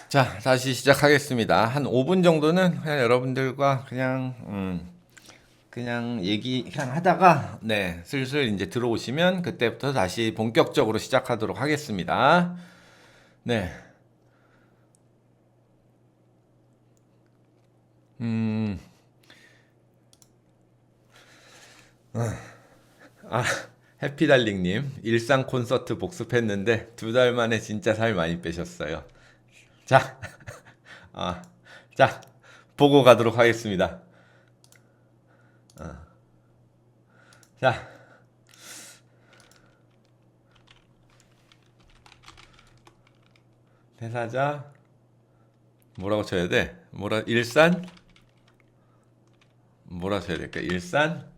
자, 다시 시작하겠습니다. 한 5분 정도는 그냥 여러분들과 그냥 얘기 그냥 하다가 네, 슬슬 이제 들어오시면 그때부터 다시 본격적으로 시작하도록 하겠습니다. 네. 음. 아, 해피달링 님, 일상 콘서트 복습했는데 2달 만에 진짜 살 많이 빼셨어요. 자, 아, 자, 보고 가도록 하겠습니다. 자, 대사자 뭐라고 쳐야 돼? 일산? 뭐라 쳐야 될까? 일산?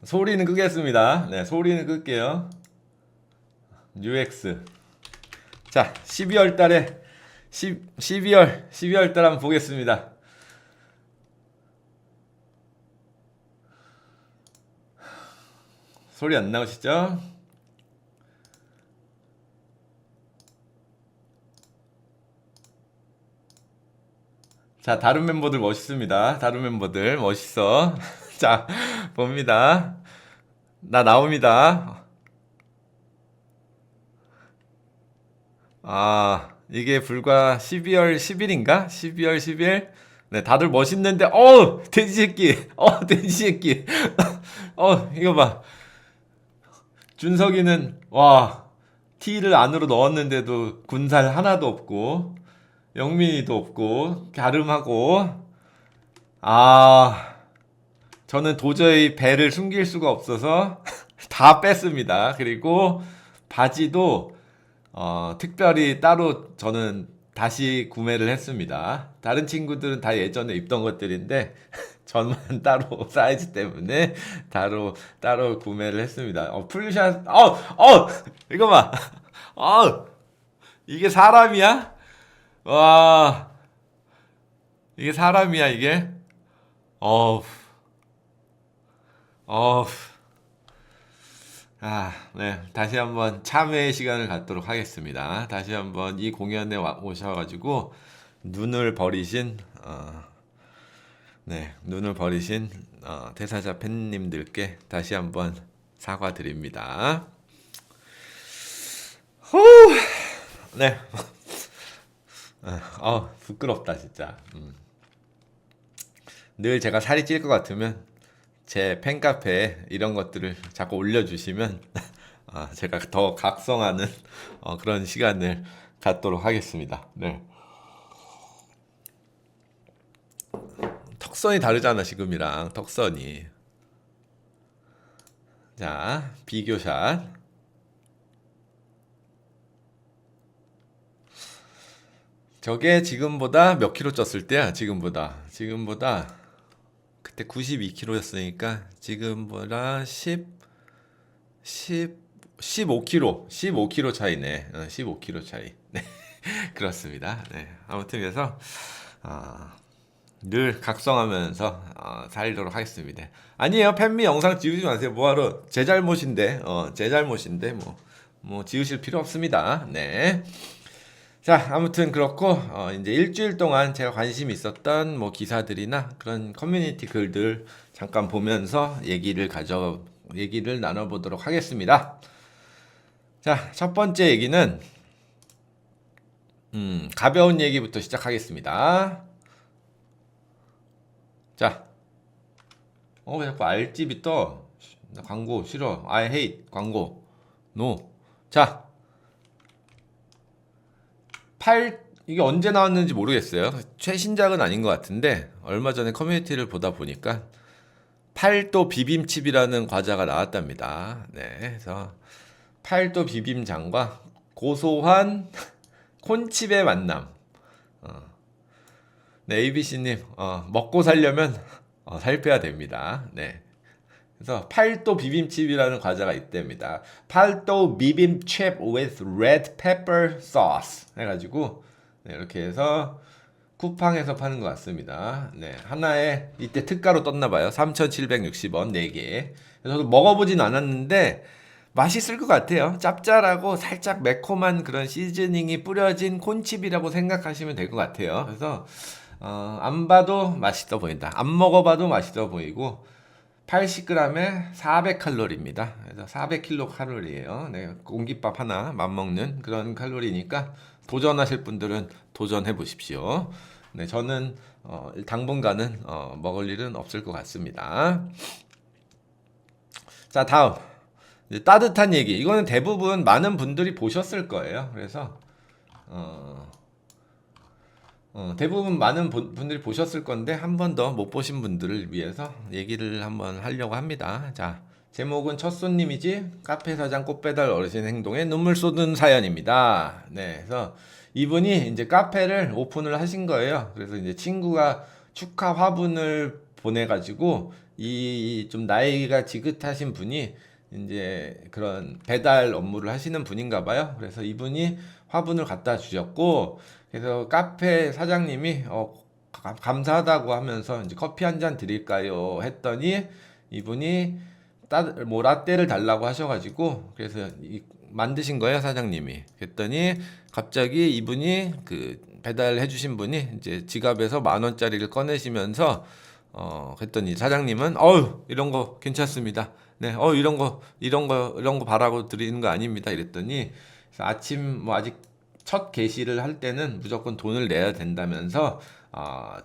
소리는 끄겠습니다. 네, 소리는 끌게요. UX. 자, 12월 달에 12월 달 한번 보겠습니다. 소리 안 나오시죠? 자, 다른 멤버들 멋있습니다. 다른 멤버들 멋있어. 자, 봅니다. 나 나옵니다. 이게 불과 12월 10일인가? 12월 10일? 네, 다들 멋있는데, 돼지 새끼! 돼지 새끼! 이거 봐. 준석이는, 와, T를 안으로 넣었는데도 군살 하나도 없고, 영민이도 없고, 갸름하고, 아, 저는 도저히 배를 숨길 수가 없어서 다 뺐습니다. 그리고 바지도 특별히 따로 저는 다시 구매를 했습니다. 다른 친구들은 다 예전에 입던 것들인데 저만 따로 사이즈 때문에 따로 구매를 했습니다. 풀샷, 이거 봐. 어, 이게 사람이야? 와, 이게 사람이야, 이게? 어, 어, 네. 다시 한번 참회의 시간을 갖도록 하겠습니다. 다시 한번 이 공연에 오셔가지고 눈을 버리신, 네, 눈을 버리신 대사자 팬님들께 다시 한번 사과드립니다. 후, 네. 부끄럽다 진짜. 늘 제가 살이 찔 것 같으면 제 팬카페에 이런 것들을 자꾸 올려주시면 제가 더 각성하는 그런 시간을 갖도록 하겠습니다. 네. 턱선이 다르잖아, 지금이랑 턱선이. 자, 비교샷. 저게 지금보다 몇 킬로 쪘을 때야, 지금보다. 그때 92kg였으니까 지금보다 10, 15kg 차이네. 15kg 차이. 네, 그렇습니다. 네, 아무튼 그래서 어, 늘 각성하면서 살도록 하겠습니다. 아니에요, 팬미 영상 지우지 마세요. 뭐하러? 제 잘못인데, 제 잘못인데 뭐 지우실 필요 없습니다. 네. 자, 아무튼 그렇고 이제 일주일 동안 제가 관심 있었던 뭐 기사들이나 그런 커뮤니티 글들 잠깐 보면서 얘기를 나눠보도록 하겠습니다. 자, 첫 번째 얘기는 가벼운 얘기부터 시작하겠습니다. 자, 왜 자꾸 알집이 떠? 나 광고 싫어. I hate 광고. No. 자, 이게 언제 나왔는지 모르겠어요. 최신작은 아닌 것 같은데 얼마 전에 커뮤니티를 보다 보니까 팔도 비빔칩이라는 과자가 나왔답니다. 네, 그래서 팔도 비빔장과 고소한 콘칩의 만남. 네, ABC님, 먹고 살려면 살 빼야 됩니다. 네. 그래서 팔도 비빔칩이라는 과자가 있답니다. 팔도 비빔칩 with red pepper sauce 해가지고 네, 이렇게 해서 쿠팡에서 파는 것 같습니다. 네, 하나에 이때 특가로 떴나 봐요. 3,760원 4개. 저도 먹어보진 않았는데 맛있을 것 같아요. 짭짤하고 살짝 매콤한 그런 시즈닝이 뿌려진 콘칩이라고 생각하시면 될 것 같아요. 그래서 안 봐도 맛있어 보인다. 안 먹어봐도 맛있어 보이고 80g에 400칼로리입니다. 그래서 400kcal 네, 공깃밥 하나 맞먹는 그런 칼로리니까 도전하실 분들은 도전해 보십시오. 네, 저는 당분간은 먹을 일은 없을 것 같습니다. 자, 다음. 이제 따뜻한 얘기. 이거는 대부분 많은 분들이 보셨을 거예요. 그래서 대부분 많은 분들이 보셨을 건데 한 번 더 못 보신 분들을 위해서 얘기를 한번 하려고 합니다. 자, 제목은 첫 손님이지 카페 사장 꽃배달 어르신 행동에 눈물 쏟은 사연입니다. 네, 그래서 이분이 이제 카페를 오픈을 하신 거예요. 그래서 이제 친구가 축하 화분을 보내가지고 이 좀 나이가 지긋하신 분이 이제 그런 배달 업무를 하시는 분인가 봐요. 그래서 이분이 화분을 갖다 주셨고, 그래서 카페 사장님이 감사하다고 하면서 이제 커피 한 잔 드릴까요? 했더니 이분이 뭐 라떼를 달라고 하셔가지고 그래서 만드신 거예요, 사장님이. 그랬더니 갑자기 이분이 그 배달해 주신 분이 이제 지갑에서 10,000원짜리를 꺼내시면서 그랬더니 사장님은 이런 거 괜찮습니다. 네, 이런 거 바라고 드리는 거 아닙니다. 이랬더니 그래서 아침 뭐 아직 첫 게시를 할 때는 무조건 돈을 내야 된다면서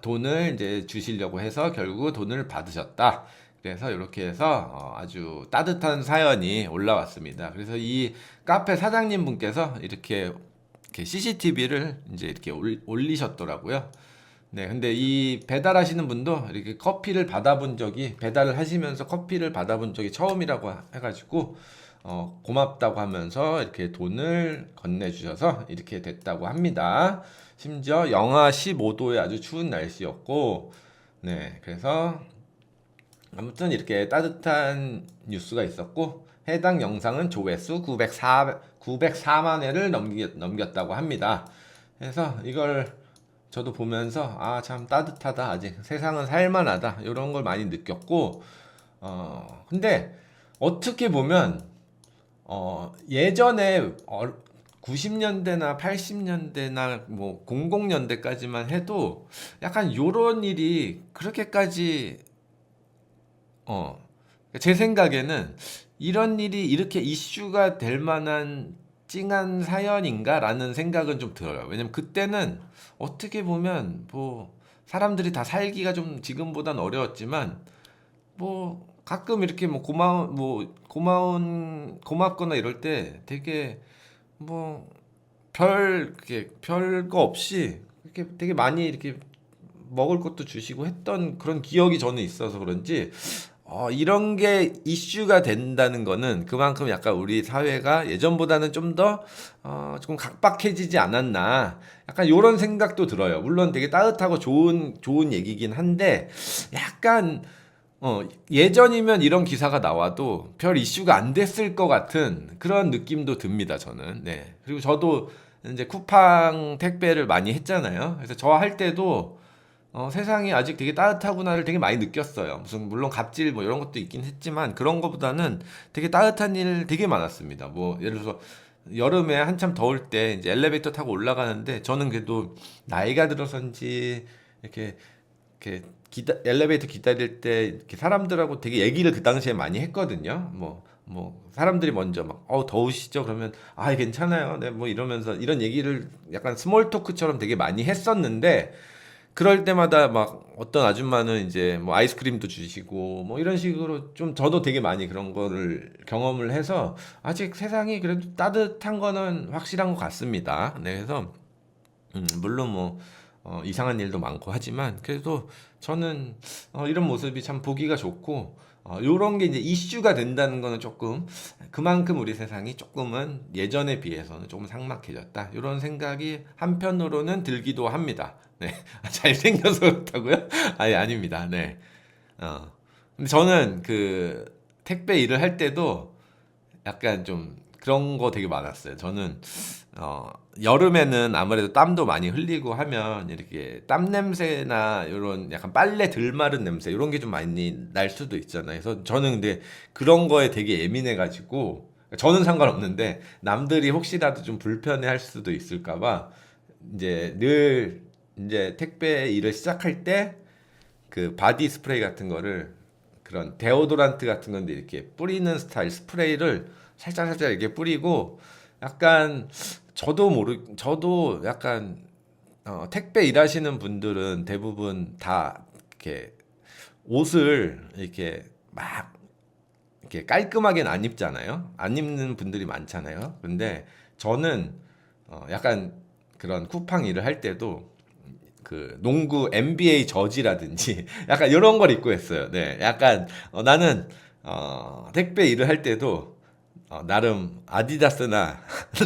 돈을 이제 주시려고 해서 결국 돈을 받으셨다. 그래서 이렇게 해서 아주 따뜻한 사연이 올라왔습니다. 그래서 이 카페 사장님 분께서 이렇게 CCTV를 이제 이렇게 올리셨더라고요. 네, 근데 이 배달하시는 분도 이렇게 배달을 하시면서 커피를 받아본 적이 처음이라고 해가지고, 고맙다고 하면서 이렇게 돈을 건네주셔서 이렇게 됐다고 합니다. 심지어 영하 15도의 아주 추운 날씨였고, 네, 그래서 아무튼 이렇게 따뜻한 뉴스가 있었고, 해당 영상은 조회수 904만 회를 넘겼다고 합니다. 그래서 이걸 저도 보면서 참 따뜻하다, 아직 세상은 살만하다, 이런 걸 많이 느꼈고, 근데 어떻게 보면 예전에 90년대나 80년대나 뭐 00년대까지만 해도 약간 요런 일이 그렇게까지 제 생각에는 이런 일이 이렇게 이슈가 될 만한 찡한 사연인가라는 생각은 좀 들어요. 왜냐면 그때는 어떻게 보면 뭐 사람들이 다 살기가 좀 지금보단 어려웠지만 뭐 가끔 이렇게 뭐 고맙거나 이럴 때 되게 뭐 별거 없이 이렇게 되게 많이 이렇게 먹을 것도 주시고 했던 그런 기억이 저는 있어서 그런지 이런 게 이슈가 된다는 거는 그만큼 약간 우리 사회가 예전보다는 좀 더 조금 각박해지지 않았나, 약간 이런 생각도 들어요. 물론 되게 따뜻하고 좋은 얘기긴 한데 약간 예전이면 이런 기사가 나와도 별 이슈가 안 됐을 것 같은 그런 느낌도 듭니다, 저는. 네. 그리고 저도 이제 쿠팡 택배를 많이 했잖아요. 그래서 저 할 때도 세상이 아직 되게 따뜻하구나를 되게 많이 느꼈어요. 물론 갑질 뭐 이런 것도 있긴 했지만 그런 것보다는 되게 따뜻한 일 되게 많았습니다. 뭐 예를 들어서 여름에 한참 더울 때 이제 엘리베이터 타고 올라가는데 저는 그래도 나이가 들어서인지 이렇게 엘리베이터 기다릴 때 이렇게 사람들하고 되게 얘기를 그 당시에 많이 했거든요. 뭐 사람들이 먼저 막 더우시죠? 그러면 괜찮아요. 네, 뭐 이러면서 이런 얘기를 약간 스몰 토크처럼 되게 많이 했었는데, 그럴 때마다 막 어떤 아줌마는 이제 뭐 아이스크림도 주시고 뭐 이런 식으로 좀 저도 되게 많이 그런 거를 경험을 해서 아직 세상이 그래도 따뜻한 거는 확실한 것 같습니다. 네, 그래서 물론 뭐 이상한 일도 많고 하지만 그래도 저는 이런 모습이 참 보기가 좋고, 요런 게 이제 이슈가 된다는 거는 조금 그만큼 우리 세상이 조금은 예전에 비해서는 조금 삭막해졌다, 이런 생각이 한편으로는 들기도 합니다. 네. 잘생겨서 그렇다고요? 아니, 아닙니다. 네. 근데 저는 그 택배 일을 할 때도 약간 좀 그런 거 되게 많았어요. 저는 여름에는 아무래도 땀도 많이 흘리고 하면 이렇게 땀 냄새나 이런 약간 빨래 덜 마른 냄새 이런 게 좀 많이 날 수도 있잖아요. 그래서 저는 근데 그런 거에 되게 예민해가지고 저는 상관없는데 남들이 혹시라도 좀 불편해할 수도 있을까봐 이제 늘 이제 택배 일을 시작할 때 그 바디 스프레이 같은 거를 그런 데오도란트 같은 건데 이렇게 뿌리는 스타일 스프레이를 살짝 살짝 이렇게 뿌리고 약간 저도 약간 택배 일하시는 분들은 대부분 다 이렇게 옷을 이렇게 막 이렇게 깔끔하게는 안 입잖아요. 안 입는 분들이 많잖아요. 근데 저는 약간 그런 쿠팡 일을 할 때도 그 농구 NBA 저지라든지 약간 이런 걸 입고 했어요. 네, 약간 나는 택배 일을 할 때도 나름 아디다스나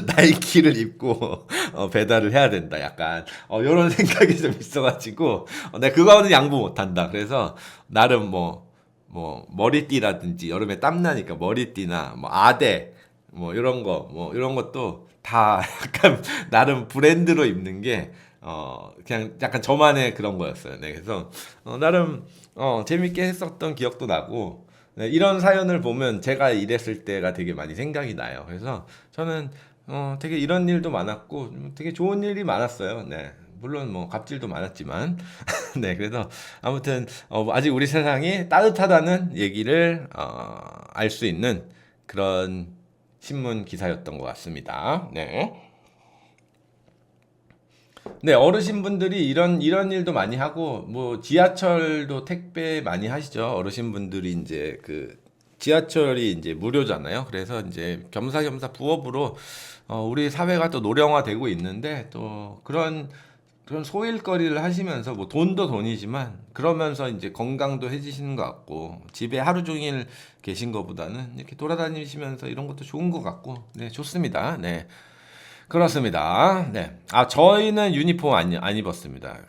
나이키를 입고 배달을 해야 된다. 약간 이런 생각이 좀 있어가지고 내가 그거는 양보 못한다. 그래서 나름 뭐 머리띠라든지 여름에 땀 나니까 머리띠나 뭐 아대 뭐 이런 것도 다 약간 나름 브랜드로 입는 게 그냥 약간 저만의 그런 거였어요. 네, 그래서 나름 재밌게 했었던 기억도 나고 네, 이런 사연을 보면 제가 일했을 때가 되게 많이 생각이 나요. 그래서 저는 되게 이런 일도 많았고 되게 좋은 일이 많았어요. 네. 물론 뭐 갑질도 많았지만 네, 그래서 아무튼 아직 우리 세상이 따뜻하다는 얘기를 알 수 있는 그런 신문 기사였던 것 같습니다. 네. 네, 어르신분들이 이런 일도 많이 하고, 뭐, 지하철도 택배 많이 하시죠. 어르신분들이 이제 지하철이 이제 무료잖아요. 그래서 이제 겸사겸사 부업으로, 우리 사회가 또 노령화되고 있는데, 또 그런 소일거리를 하시면서, 뭐, 돈도 돈이지만, 그러면서 이제 건강도 해지시는 것 같고, 집에 하루 종일 계신 것보다는 이렇게 돌아다니시면서 이런 것도 좋은 것 같고, 네, 좋습니다. 네. 그렇습니다. 네. 저희는 유니폼 안 입었습니다.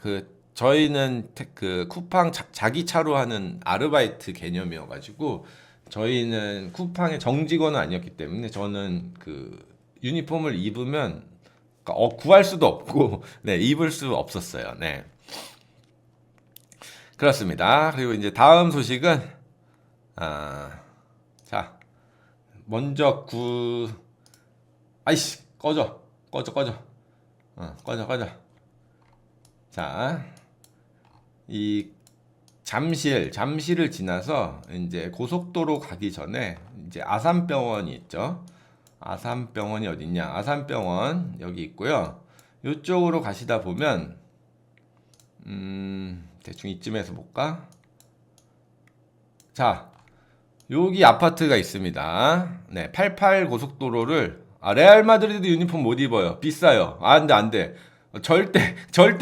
저희는 그 쿠팡 자기 차로 하는 아르바이트 개념이어가지고, 저희는 쿠팡의 정직원은 아니었기 때문에, 저는 그 유니폼을 입으면, 그러니까 구할 수도 없고, 네, 입을 수 없었어요. 네. 그렇습니다. 그리고 이제 다음 소식은, 아, 자, 먼저 아이씨, 꺼져. 꺼져. 자, 이 잠실을 지나서 이제 고속도로 가기 전에 이제 아산병원이 있죠. 아산병원이 어딨냐? 아산병원 여기 있고요. 이쪽으로 가시다 보면 대충 이쯤에서 볼까? 자, 여기 아파트가 있습니다. 네, 88 고속도로를 레알 마드리드 유니폼 못 입어요. 비싸요. 안 돼. 절대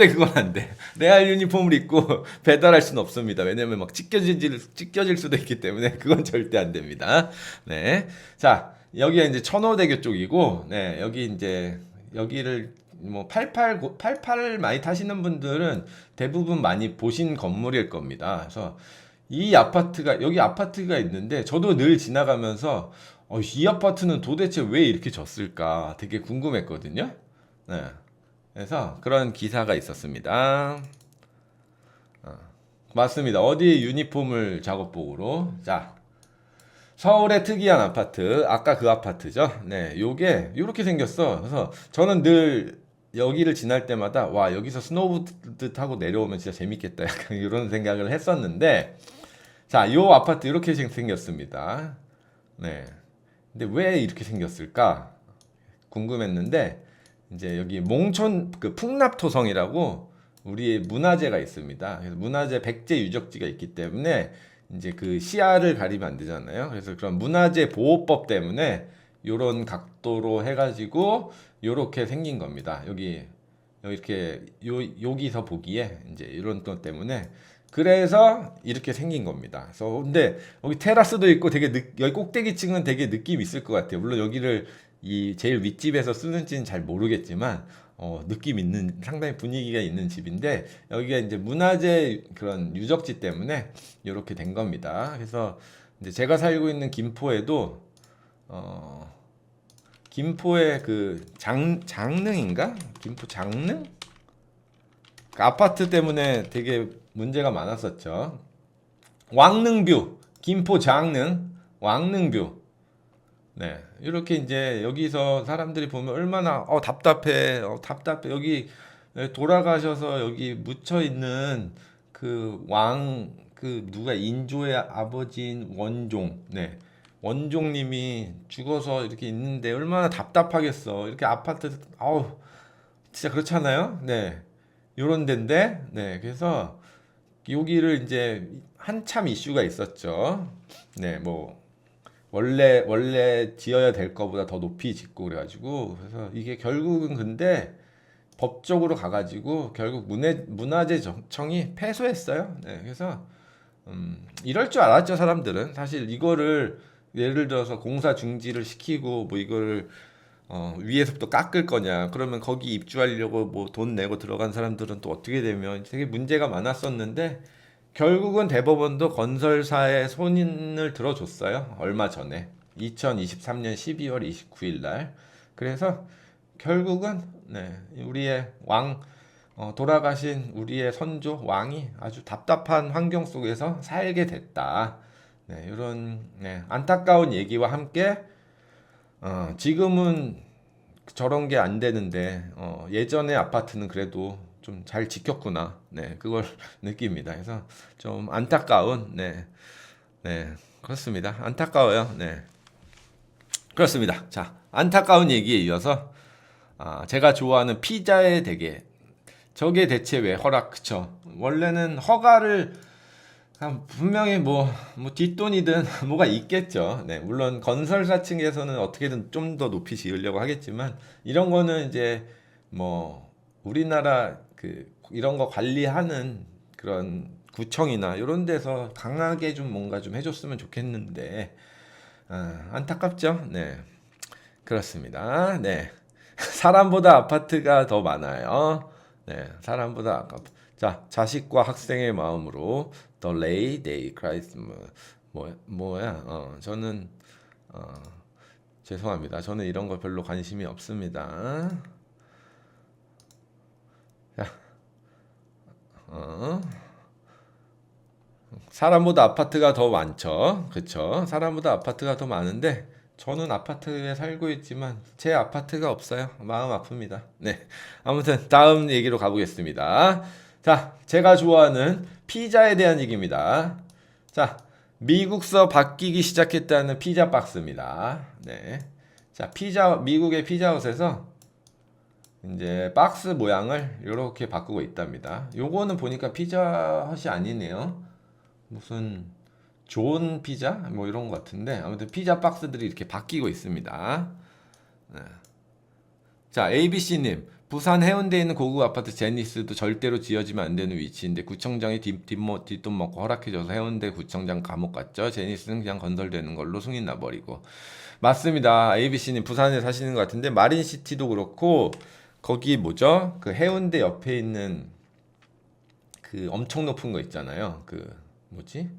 그건 안 돼. 레알 유니폼을 입고 배달할 수는 없습니다. 왜냐면 막 찢겨질 수도 있기 때문에 그건 절대 안 됩니다. 네. 자, 여기가 이제 천호대교 쪽이고, 네, 여기를 뭐 88을 많이 타시는 분들은 대부분 많이 보신 건물일 겁니다. 그래서 여기 아파트가 있는데 저도 늘 지나가면서 이 아파트는 도대체 왜 이렇게 졌을까 되게 궁금했거든요. 네. 그래서 그런 기사가 있었습니다. 맞습니다. 어디 유니폼을 작업복으로. 자, 서울의 특이한 아파트. 아까 그 아파트죠. 네, 요게 요렇게 생겼어. 그래서 저는 늘 여기를 지날 때마다 와, 여기서 스노우보드 타고 내려오면 진짜 재밌겠다. 약간 이런 생각을 했었는데 자, 요 아파트 이렇게 생겼습니다. 네. 근데 왜 이렇게 생겼을까? 궁금했는데, 이제 여기 몽촌 풍납토성이라고 우리의 문화재가 있습니다. 그래서 문화재 백제 유적지가 있기 때문에 이제 그 시야를 가리면 안 되잖아요. 그래서 그런 문화재 보호법 때문에 요런 각도로 해가지고 요렇게 생긴 겁니다. 여기 이렇게 여기서 보기에 이제 이런 것 때문에 그래서 이렇게 생긴 겁니다. 그래서 근데 여기 테라스도 있고 여기 꼭대기층은 되게 느낌 있을 것 같아요. 물론 여기를 이 제일 윗집에서 쓰는지는 잘 모르겠지만 느낌 있는 상당히 분위기가 있는 집인데 여기가 이제 문화재 그런 유적지 때문에 이렇게 된 겁니다. 그래서 이제 제가 살고 있는 김포에도 김포의 장릉인가? 김포 장릉? 그 아파트 때문에 되게 문제가 많았었죠. 왕릉뷰, 김포 장릉, 왕릉뷰. 네. 이렇게 이제 여기서 사람들이 보면 얼마나 답답해. 답답해. 여기 돌아가셔서 여기 묻혀 있는 그 그 누가 인조의 아버지인 원종. 네. 원종님이 죽어서 이렇게 있는데 얼마나 답답하겠어. 이렇게 아파트 진짜 그렇잖아요. 네. 요런 데인데. 네. 그래서 여기를 이제 한참 이슈가 있었죠. 네. 뭐 원래 지어야 될 거보다 더 높이 짓고 그래가지고 그래서 이게 결국은 근데 법적으로 가가지고 결국 문화재청이 패소했어요. 네, 그래서 이럴 줄 알았죠 사람들은. 사실 이거를 예를 들어서 공사 중지를 시키고 뭐 이거를 위에서부터 깎을 거냐 그러면 거기 입주하려고 뭐 돈 내고 들어간 사람들은 또 어떻게 되면 되게 문제가 많았었는데 결국은 대법원도 건설사의 손인을 들어줬어요. 얼마 전에 2023년 12월 29일 날. 그래서 결국은 네, 우리의 돌아가신 우리의 선조 왕이 아주 답답한 환경 속에서 살게 됐다. 네, 이런 네, 안타까운 얘기와 함께 지금은 저런 게 안 되는데 예전의 아파트는 그래도 좀 잘 지켰구나. 네, 그걸 느낍니다. 그래서 좀 안타까운 네, 네, 그렇습니다. 안타까워요. 네, 그렇습니다. 자, 안타까운 얘기에 이어서 제가 좋아하는 피자의 대게. 저게 대체 왜 그쵸? 원래는 허가를 분명히 뭐 뒷돈이든 뭐가 있겠죠. 네, 물론 건설사 층에서는 어떻게든 좀 더 높이 지으려고 하겠지만 이런 거는 이제 뭐 우리나라 이런 거 관리하는 그런 구청이나 이런 데서 강하게 좀 뭔가 좀 해줬으면 좋겠는데 안타깝죠. 네, 그렇습니다. 네, 사람보다 아파트가 더 많아요. 네, 사람보다 자, 자식과 학생의 마음으로 The Lay Day Christ 뭐야? 저는 어, 죄송합니다. 저는 이런 거 별로 관심이 없습니다. 자, 어, 사람보다 아파트가 더 많죠. 그쵸? 사람보다 아파트가 더 많은데 저는 아파트에 살고 있지만 제 아파트가 없어요. 마음 아픕니다. 네. 아무튼 다음 얘기로 가보겠습니다. 자, 제가 좋아하는 피자에 대한 얘기입니다. 자, 미국서 바뀌기 시작했다는 피자 박스입니다. 네. 자, 미국의 피자헛에서 이제 박스 모양을 이렇게 바꾸고 있답니다. 요거는 보니까 피자헛이 아니네요. 무슨 좋은 피자? 뭐 이런 것 같은데 아무튼 피자 박스들이 이렇게 바뀌고 있습니다. 네. 자, ABC님, 부산 해운대에 있는 고급 아파트 제니스도 절대로 지어지면 안 되는 위치인데 구청장이 뒷돈 먹고 허락해줘서 해운대 구청장 감옥 갔죠. 제니스는 그냥 건설되는 걸로 승인 나버리고. 맞습니다. ABC님 부산에 사시는 것 같은데 마린시티도 그렇고 거기 뭐죠? 그 해운대 옆에 있는 그 엄청 높은 거 있잖아요. 그 뭐지?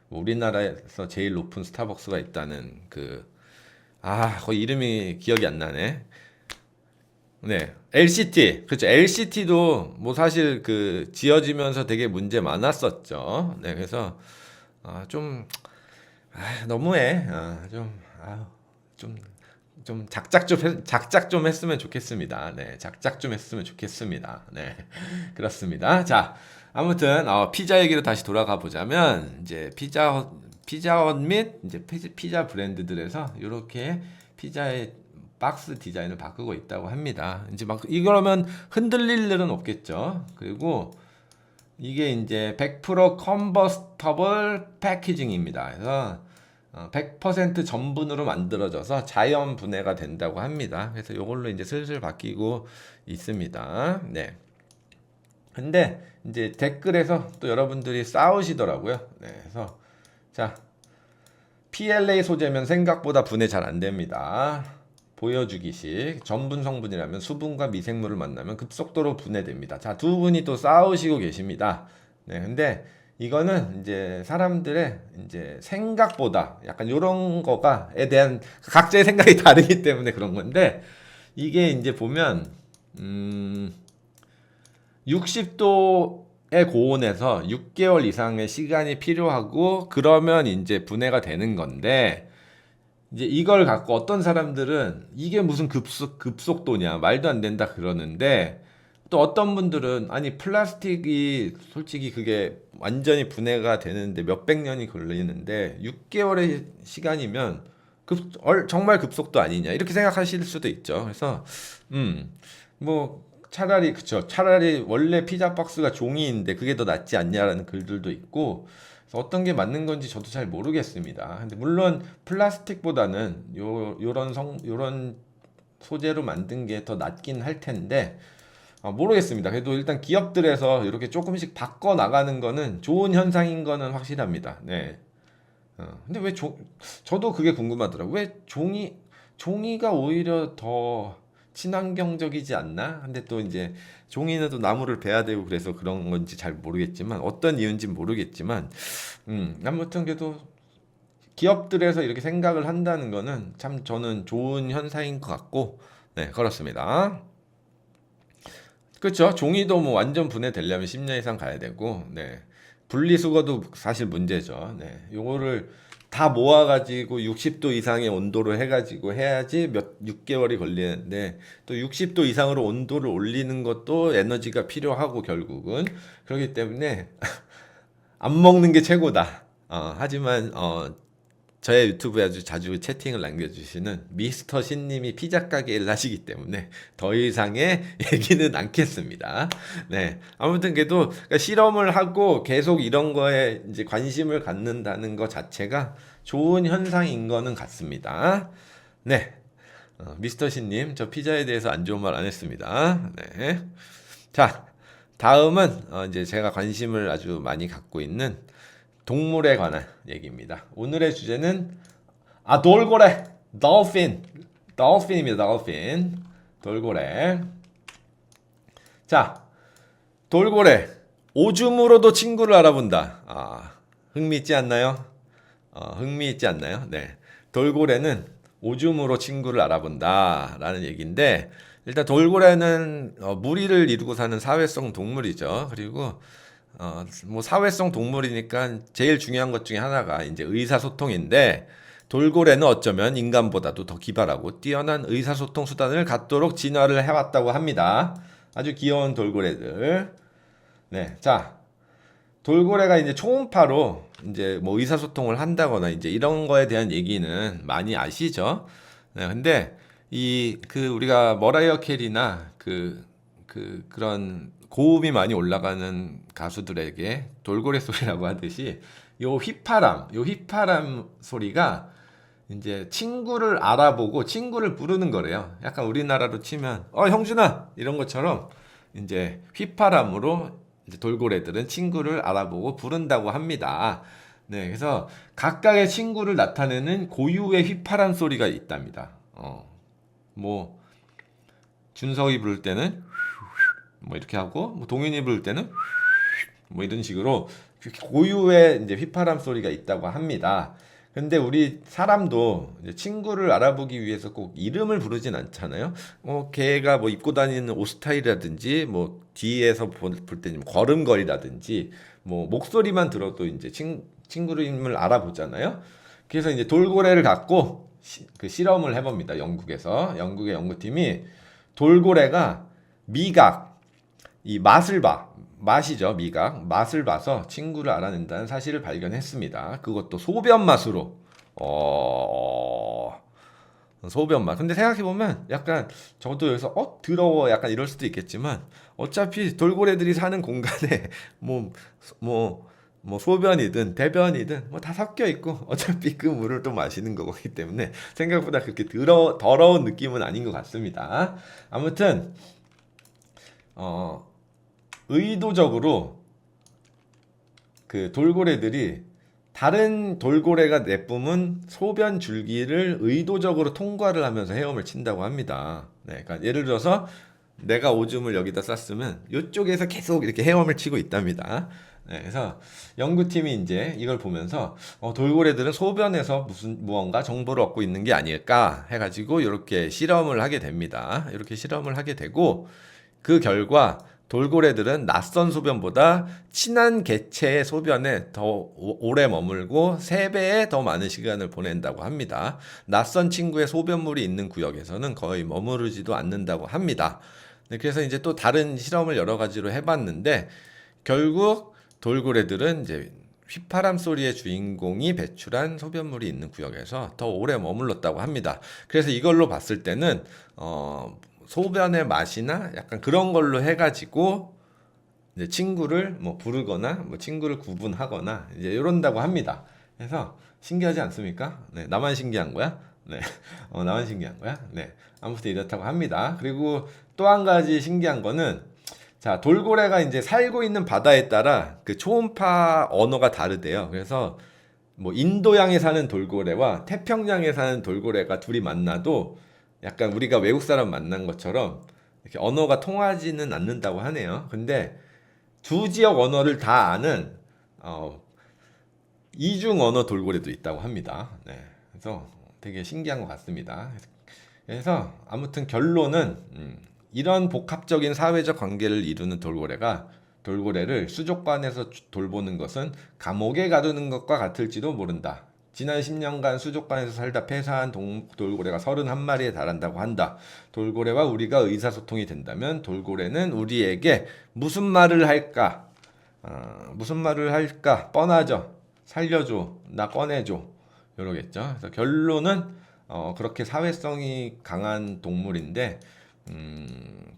뭐 우리나라에서 제일 높은 스타벅스가 있다는 거기 이름이 기억이 안 나네. 네, LCT. 그렇죠. LCT도 뭐 사실 지어지면서 되게 문제 많았었죠. 네, 그래서 좀 너무해. 좀 작작 좀 했으면 좋겠습니다. 네, 작작 좀 했으면 좋겠습니다. 네, 그렇습니다. 자, 아무튼 피자 얘기로 다시 돌아가 보자면 이제 피자헛 및 이제 피자 브랜드들에서 이렇게 피자의 박스 디자인을 바꾸고 있다고 합니다. 이제 막 이거라면 흔들릴 일은 없겠죠. 그리고 이게 이제 100% 컨버스터블 패키징입니다. 그래서 100% 전분으로 만들어져서 자연 분해가 된다고 합니다. 그래서 이걸로 이제 슬슬 바뀌고 있습니다. 네. 근데 이제 댓글에서 또 여러분들이 싸우시더라고요. 네. 그래서 자, PLA 소재면 생각보다 분해 잘 안 됩니다. 보여주기식 전분 성분이라면 수분과 미생물을 만나면 급속도로 분해됩니다. 자, 두 분이 또 싸우시고 계십니다. 네, 근데 이거는 이제 사람들의 이제 생각보다 약간 요런 거가에 대한 각자의 생각이 다르기 때문에 그런 건데 이게 이제 보면 60도의 고온에서 6개월 이상의 시간이 필요하고 그러면 이제 분해가 되는 건데 이제 이걸 갖고 어떤 사람들은 이게 무슨 급속도냐, 말도 안 된다 그러는데, 또 어떤 분들은 아니 플라스틱이 솔직히 그게 완전히 분해가 되는데 몇백 년이 걸리는데 6개월의 시간이면 정말 급속도 아니냐 이렇게 생각하실 수도 있죠. 그래서 뭐 차라리 그쵸, 차라리 원래 피자 박스가 종이인데 그게 더 낫지 않냐라는 글들도 있고, 그래서 어떤 게 맞는 건지 저도 잘 모르겠습니다. 근데 물론 플라스틱보다는 요런 소재로 만든 게 더 낫긴 할 텐데, 모르겠습니다. 그래도 일단 기업들에서 이렇게 조금씩 바꿔 나가는 거는 좋은 현상인 거는 확실합니다. 네. 근데 저도 그게 궁금하더라고요. 왜 종이가 오히려 더 친환경적이지 않나? 근데 또 이제 종이는 또 나무를 베야 되고 그래서 그런 건지 잘 모르겠지만, 어떤 이유인지 모르겠지만, 아무튼 그래도 기업들에서 이렇게 생각을 한다는 거는 참 저는 좋은 현상인 것 같고, 네, 그렇습니다. 그렇죠. 종이도 뭐 완전 분해되려면 10년 이상 가야 되고, 네. 분리수거도 사실 문제죠. 네. 요거를 다 모아가지고 60도 이상의 온도로 해가지고 해야지 6개월이 걸리는데, 또 60도 이상으로 온도를 올리는 것도 에너지가 필요하고 결국은. 그렇기 때문에 안 먹는 게 최고다. 하지만 저의 유튜브에 아주 자주 채팅을 남겨주시는 미스터 신님이 피자 가게 일 하시기 때문에 더 이상의 얘기는 않겠습니다. 네. 아무튼 그래도 그러니까 실험을 하고 계속 이런 거에 이제 관심을 갖는다는 것 자체가 좋은 현상인 거는 같습니다. 네. 미스터 신님, 저 피자에 대해서 안 좋은 말 안 했습니다. 네. 자, 다음은 이제 제가 관심을 아주 많이 갖고 있는 동물에 관한 얘기입니다. 오늘의 주제는 돌고래, dolphin입니다. 돌고래. 자, 돌고래 오줌으로도 친구를 알아본다. 흥미있지 않나요? 흥미있지 않나요? 네, 돌고래는 오줌으로 친구를 알아본다라는 얘기인데, 일단 돌고래는 무리를 이루고 사는 사회성 동물이죠. 그리고 뭐 사회성 동물이니까 제일 중요한 것 중에 하나가 이제 의사소통인데, 돌고래는 어쩌면 인간보다도 더 기발하고 뛰어난 의사소통 수단을 갖도록 진화를 해왔다고 합니다. 아주 귀여운 돌고래들. 네, 자, 돌고래가 이제 초음파로 이제 뭐 의사소통을 한다거나 이제 이런 거에 대한 얘기는 많이 아시죠? 네, 근데 우리가 머라이어 캐리나 그런 고음이 많이 올라가는 가수들에게 돌고래 소리라고 하듯이 요 휘파람 소리가 이제 친구를 알아보고 친구를 부르는 거래요. 약간 우리나라로 치면 형준아 이런 것처럼 이제 휘파람으로 이제 돌고래들은 친구를 알아보고 부른다고 합니다. 네, 그래서 각각의 친구를 나타내는 고유의 휘파람 소리가 있답니다. 뭐 준석이 부를 때는 뭐 이렇게 하고, 뭐 동윤이 부를 때는 뭐 이런 식으로 고유의 이제 휘파람 소리가 있다고 합니다. 근데 우리 사람도 이제 친구를 알아보기 위해서 꼭 이름을 부르진 않잖아요. 걔가 뭐 입고 다니는 옷 스타일이라든지, 뭐 뒤에서 볼 때 걸음걸이라든지, 뭐 목소리만 들어도 이제 친구를 이름을 알아보잖아요. 그래서 이제 돌고래를 갖고 그 실험을 해봅니다. 영국의 연구팀이 돌고래가 맛을 봐서 친구를 알아낸다는 사실을 발견했습니다. 그것도 소변 맛으로. 소변 맛. 근데 생각해보면 약간 저도 여기서 더러워 약간 이럴 수도 있겠지만, 어차피 돌고래들이 사는 공간에 뭐 소변이든 대변이든 뭐 다 섞여 있고 어차피 그 물을 또 마시는 거기 때문에 생각보다 그렇게 더러운 느낌은 아닌 것 같습니다. 아무튼 의도적으로 그 돌고래들이 다른 돌고래가 내뿜은 소변 줄기를 의도적으로 통과를 하면서 헤엄을 친다고 합니다. 네, 그러니까 예를 들어서 내가 오줌을 여기다 쌌으면 이쪽에서 계속 이렇게 헤엄을 치고 있답니다. 네, 그래서 연구팀이 이제 이걸 보면서 돌고래들은 소변에서 무언가 정보를 얻고 있는 게 아닐까 해가지고 이렇게 실험을 하게 됩니다. 이렇게 실험을 하게 되고, 그 결과 돌고래들은 낯선 소변보다 친한 개체의 소변에 더 오래 머물고 3배에 더 많은 시간을 보낸다고 합니다. 낯선 친구의 소변물이 있는 구역에서는 거의 머무르지도 않는다고 합니다. 네, 그래서 이제 또 다른 실험을 여러 가지로 해봤는데 결국 돌고래들은 이제 휘파람 소리의 주인공이 배출한 소변물이 있는 구역에서 더 오래 머물렀다고 합니다. 그래서 이걸로 봤을 때는 소변의 맛이나 약간 그런 걸로 해가지고 이제 친구를 뭐 부르거나 뭐 친구를 구분하거나 이제 이런다고 합니다. 그래서 신기하지 않습니까? 네, 나만 신기한 거야? 네, 나만 신기한 거야? 네, 아무튼 이렇다고 합니다. 그리고 또 한 가지 신기한 거는 자, 돌고래가 이제 살고 있는 바다에 따라 그 초음파 언어가 다르대요. 그래서 뭐 인도양에 사는 돌고래와 태평양에 사는 돌고래가 둘이 만나도 약간 우리가 외국 사람 만난 것처럼 이렇게 언어가 통하지는 않는다고 하네요. 근데 두 지역 언어를 다 아는 이중 언어 돌고래도 있다고 합니다. 네, 그래서 되게 신기한 것 같습니다. 그래서 아무튼 결론은 이런 복합적인 사회적 관계를 이루는 돌고래를 수족관에서 돌보는 것은 감옥에 가두는 것과 같을지도 모른다. 지난 10년간 수족관에서 살다 폐사한 돌고래가 31마리에 달한다고 한다. 돌고래와 우리가 의사소통이 된다면 돌고래는 우리에게 무슨 말을 할까? 무슨 말을 할까? 뻔하죠. 살려줘. 나 꺼내줘. 이러겠죠. 그래서 결론은 그렇게 사회성이 강한 동물인데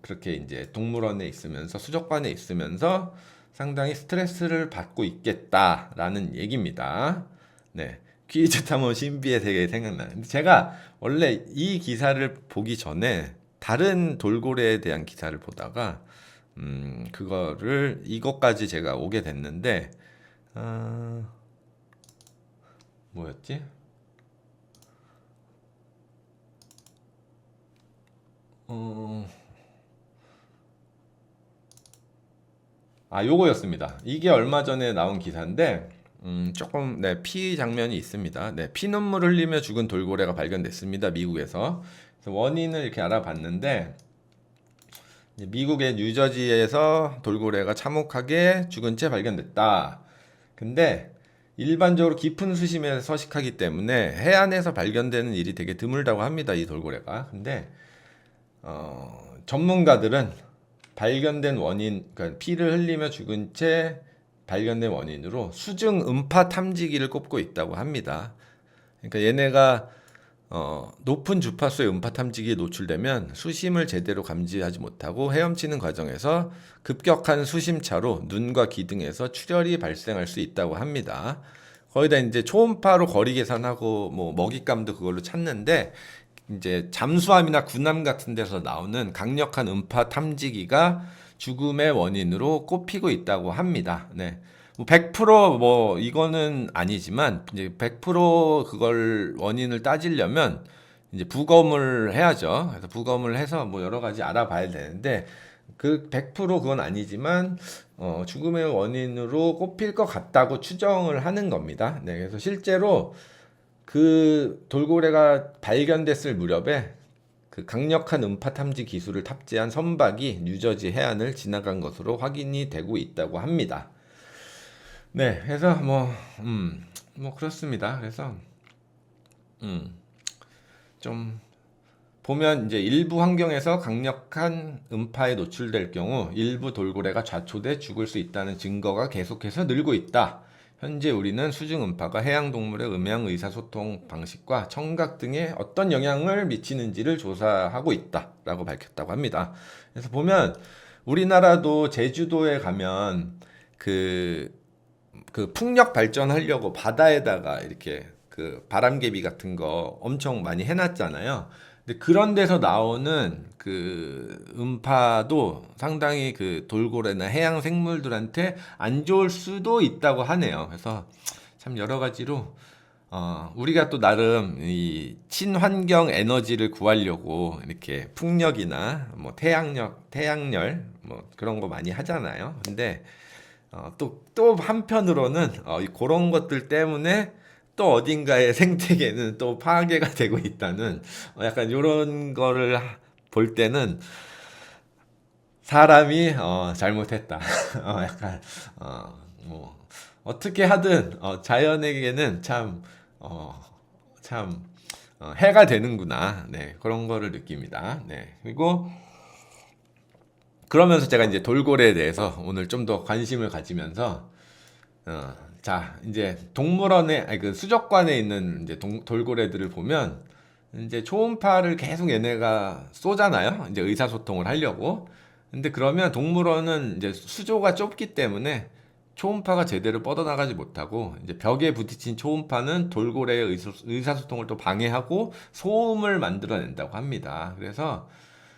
그렇게 이제 동물원에 있으면서 수족관에 있으면서 상당히 스트레스를 받고 있겠다라는 얘기입니다. 네. 퀴즈 탐험 신비에 되게 생각나요. 근데 제가 원래 이 기사를 보기 전에 다른 돌고래에 대한 기사를 보다가 그거를 이것까지 제가 오게 됐는데 뭐였지? 요거였습니다. 이게 얼마 전에 나온 기사인데 조금 네, 피 장면이 있습니다. 네, 피눈물 흘리며 죽은 돌고래가 발견됐습니다. 미국에서. 그래서 원인을 이렇게 알아봤는데 미국의 뉴저지에서 돌고래가 참혹하게 죽은 채 발견됐다. 근데 일반적으로 깊은 수심에 서식하기 때문에 해안에서 발견되는 일이 되게 드물다고 합니다. 이 돌고래가. 근데 전문가들은 발견된 원인, 그러니까 피를 흘리며 죽은 채 발견된 원인으로 수중 음파 탐지기를 꼽고 있다고 합니다. 그러니까 얘네가 높은 주파수의 음파 탐지기에 노출되면 수심을 제대로 감지하지 못하고 헤엄치는 과정에서 급격한 수심차로 눈과 귀 등에서 출혈이 발생할 수 있다고 합니다. 거기다 이제 초음파로 거리 계산하고 뭐 먹잇감도 그걸로 찾는데 이제 잠수함이나 군함 같은 데서 나오는 강력한 음파 탐지기가 죽음의 원인으로 꼽히고 있다고 합니다. 네. 뭐 100% 이거는 아니지만 이제 100% 그걸 원인을 따지려면 이제 부검을 해야죠. 그래서 부검을 해서 뭐 여러 가지 알아봐야 되는데 그 100% 그건 아니지만 죽음의 원인으로 꼽힐 것 같다고 추정을 하는 겁니다. 네. 그래서 실제로 그 돌고래가 발견됐을 무렵에 그 강력한 음파 탐지 기술을 탑재한 선박이 뉴저지 해안을 지나간 것으로 확인이 되고 있다고 합니다. 네, 그래서 뭐 그렇습니다. 그래서 좀 보면 이제 일부 환경에서 강력한 음파에 노출될 경우 일부 돌고래가 좌초돼 죽을 수 있다는 증거가 계속해서 늘고 있다. 현재 우리는 수중 음파가 해양 동물의 음양 의사소통 방식과 청각 등에 어떤 영향을 미치는지를 조사하고 있다라고 밝혔다고 합니다. 그래서 보면 우리나라도 제주도에 가면 그 풍력 발전하려고 바다에다가 이렇게 그 바람개비 같은 거 엄청 많이 해놨잖아요. 근데 그런 데서 나오는 그 음파도 상당히 그 돌고래나 해양 생물들한테 안 좋을 수도 있다고 하네요. 그래서 참 여러 가지로 우리가 또 나름 이 친환경 에너지를 구하려고 이렇게 풍력이나 뭐 태양열 뭐 그런 거 많이 하잖아요. 근데 또 한편으로는 그런 것들 때문에 또 어딘가의 생태계는 또 파괴가 되고 있다는 약간 이런 거를 볼 때는 사람이 잘못했다. 약간 뭐 어떻게 하든 자연에게는 참 해가 되는구나. 네, 그런 거를 느낍니다. 네, 그리고 그러면서 제가 이제 돌고래에 대해서 오늘 좀 더 관심을 가지면서 자, 이제 동물원에, 아니 그 수족관에 있는 이제 돌고래들을 보면 이제 초음파를 계속 얘네가 쏘잖아요. 이제 의사소통을 하려고. 근데 그러면 동물원은 이제 수조가 좁기 때문에 초음파가 제대로 뻗어나가지 못하고 이제 벽에 부딪힌 초음파는 돌고래의 의사소통을 또 방해하고 소음을 만들어낸다고 합니다. 그래서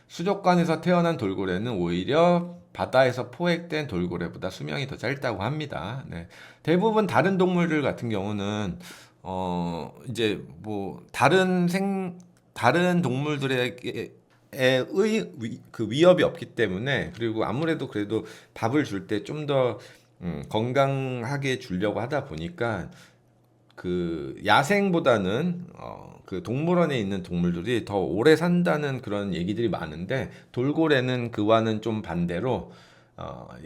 수족관에서 태어난 돌고래는 오히려 바다에서 포획된 돌고래보다 수명이 더 짧다고 합니다. 네. 대부분 다른 동물들 같은 경우는 이제 뭐 다른 동물들에게 그 위협이 없기 때문에, 그리고 아무래도 그래도 밥을 줄 때 좀 더 건강하게 주려고 하다 보니까 그 야생보다는 그 동물원에 있는 동물들이 더 오래 산다는 그런 얘기들이 많은데, 돌고래는 그와는 좀 반대로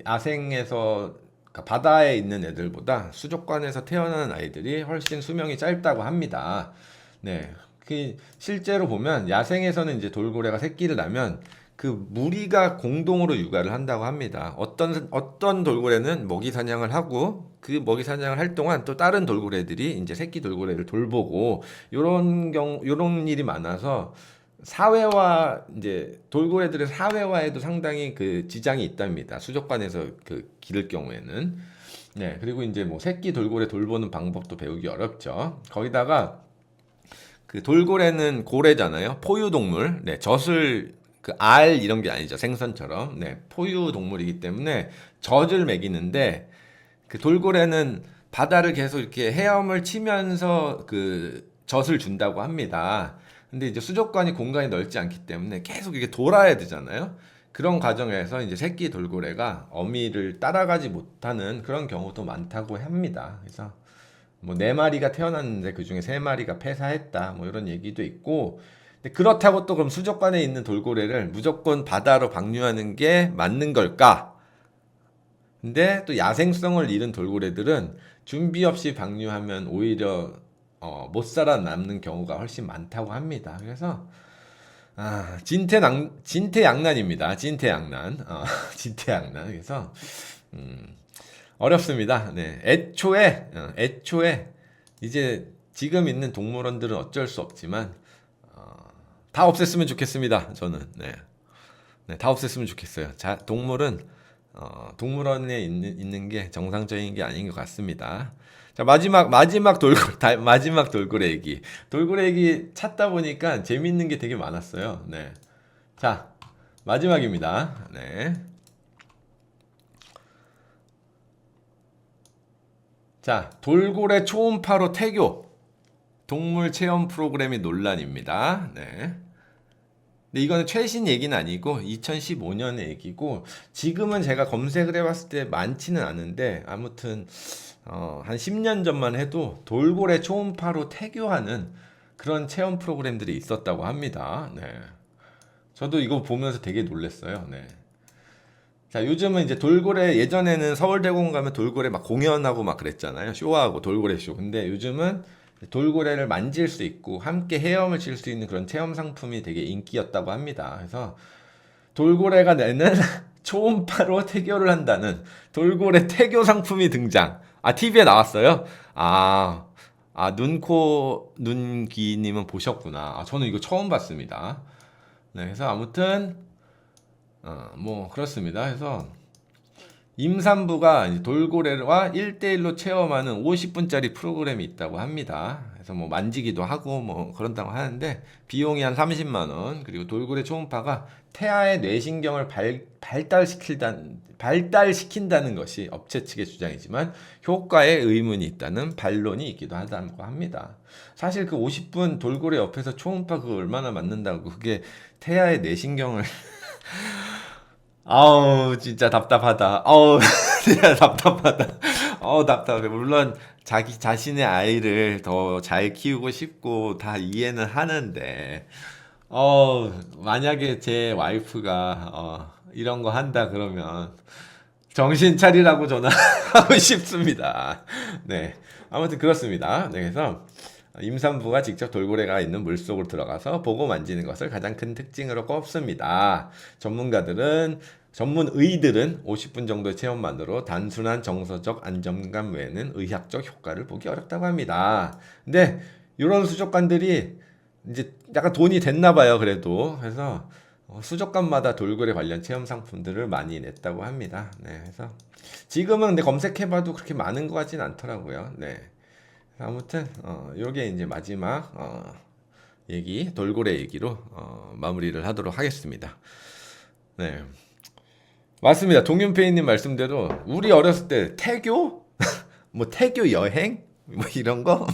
야생에서, 그러니까 바다에 있는 애들보다 수족관에서 태어나는 아이들이 훨씬 수명이 짧다고 합니다. 네. 그 실제로 보면 야생에서는 이제 돌고래가 새끼를 낳으면 그 무리가 공동으로 육아를 한다고 합니다. 어떤 돌고래는 먹이 사냥을 하고 그 먹이 사냥을 할 동안 또 다른 돌고래들이 이제 새끼 돌고래를 돌보고, 요런 일이 많아서 사회화, 이제 돌고래들의 사회화에도 상당히 그 지장이 있답니다. 수족관에서 그 기를 경우에는. 네, 그리고 이제 뭐 새끼 돌고래 돌보는 방법도 배우기 어렵죠. 거기다가 그 돌고래는 고래잖아요. 포유동물. 네, 젖을 그 알 이런 게 아니죠. 생선처럼. 네, 포유동물이기 때문에 젖을 먹이는데, 그 돌고래는 바다를 계속 이렇게 헤엄을 치면서 그 젖을 준다고 합니다. 근데 이제 수족관이 공간이 넓지 않기 때문에 계속 이게 돌아야 되잖아요. 그런 과정에서 이제 새끼 돌고래가 어미를 따라가지 못하는 그런 경우도 많다고 합니다. 그래서 뭐 네 마리가 태어났는데 그 중에 세 마리가 폐사했다, 뭐 이런 얘기도 있고. 근데 그렇다고 또 그럼 수족관에 있는 돌고래를 무조건 바다로 방류하는 게 맞는 걸까? 근데 또 야생성을 잃은 돌고래들은 준비 없이 방류하면 오히려 못 살아남는 경우가 훨씬 많다고 합니다. 그래서 진퇴양난입니다. 진퇴양난. 진퇴양난. 그래서 어렵습니다. 네. 애초에 이제 지금 있는 동물원들은 어쩔 수 없지만 다 없앴으면 좋겠습니다. 저는. 네. 네, 다 없앴으면 좋겠어요. 동물은 동물원에 있는 게 정상적인 게 아닌 것 같습니다. 자, 마지막 돌고래 얘기. 돌고래 얘기 찾다 보니까 재밌는 게 되게 많았어요. 네. 자, 마지막입니다. 네. 자, 돌고래 초음파로 태교. 동물 체험 프로그램이 논란입니다. 네. 근데 이거는 최신 얘기는 아니고 2015년의 얘기고, 지금은 제가 검색을 해봤을 때 많지는 않은데, 아무튼 한 10년 전만 해도 돌고래 초음파로 태교하는 그런 체험 프로그램들이 있었다고 합니다. 네. 저도 이거 보면서 되게 놀랐어요. 네. 자, 요즘은 이제 돌고래, 예전에는 서울대공원 가면 돌고래 막 공연하고 막 그랬잖아요. 쇼하고 돌고래 쇼. 근데 요즘은 돌고래를 만질 수 있고 함께 헤엄을 칠 수 있는 그런 체험 상품이 되게 인기였다고 합니다. 그래서 돌고래가 내는 초음파로 태교를 한다는 돌고래 태교 상품이 등장. TV에 나왔어요? 눈기님은 보셨구나. 저는 이거 처음 봤습니다. 네, 그래서 아무튼 뭐 그렇습니다. 그래서 임산부가 이제 돌고래와 1대1로 체험하는 50분짜리 프로그램이 있다고 합니다. 그래서 뭐 만지기도 하고 뭐 그런다고 하는데 비용이 한 30만 원. 그리고 돌고래 초음파가 태아의 뇌신경을 발달시킨다는 것이 업체 측의 주장이지만 효과에 의문이 있다는 반론이 있기도 하다고 합니다. 사실 그 50분 돌고래 옆에서 초음파 그거 얼마나 맞는다고, 그게 태아의 뇌신경을 아우 진짜 답답하다. 아우 진짜 답답하다. 답답해. 물론 자기 자신의 아이를 더 잘 키우고 싶고 다 이해는 하는데, 만약에 제 와이프가 이런 거 한다 그러면 정신 차리라고 전화하고 싶습니다. 네. 아무튼 그렇습니다. 네, 그래서 임산부가 직접 돌고래가 있는 물속으로 들어가서 보고 만지는 것을 가장 큰 특징으로 꼽습니다. 전문의들은 50분 정도의 체험만으로 단순한 정서적 안정감 외에는 의학적 효과를 보기 어렵다고 합니다. 근데 이런 수족관들이 이제 약간 돈이 됐나 봐요, 그래도. 그래서 수족관마다 돌고래 관련 체험 상품들을 많이 냈다고 합니다. 네, 그래서 지금은 근데 검색해봐도 그렇게 많은 것 같진 않더라고요. 네. 아무튼 요게 이제 마지막 돌고래 얘기로 마무리를 하도록 하겠습니다. 네, 맞습니다. 동윤페이님 말씀대로 우리 어렸을 때 태교? 뭐 태교 여행? 뭐 이런 거?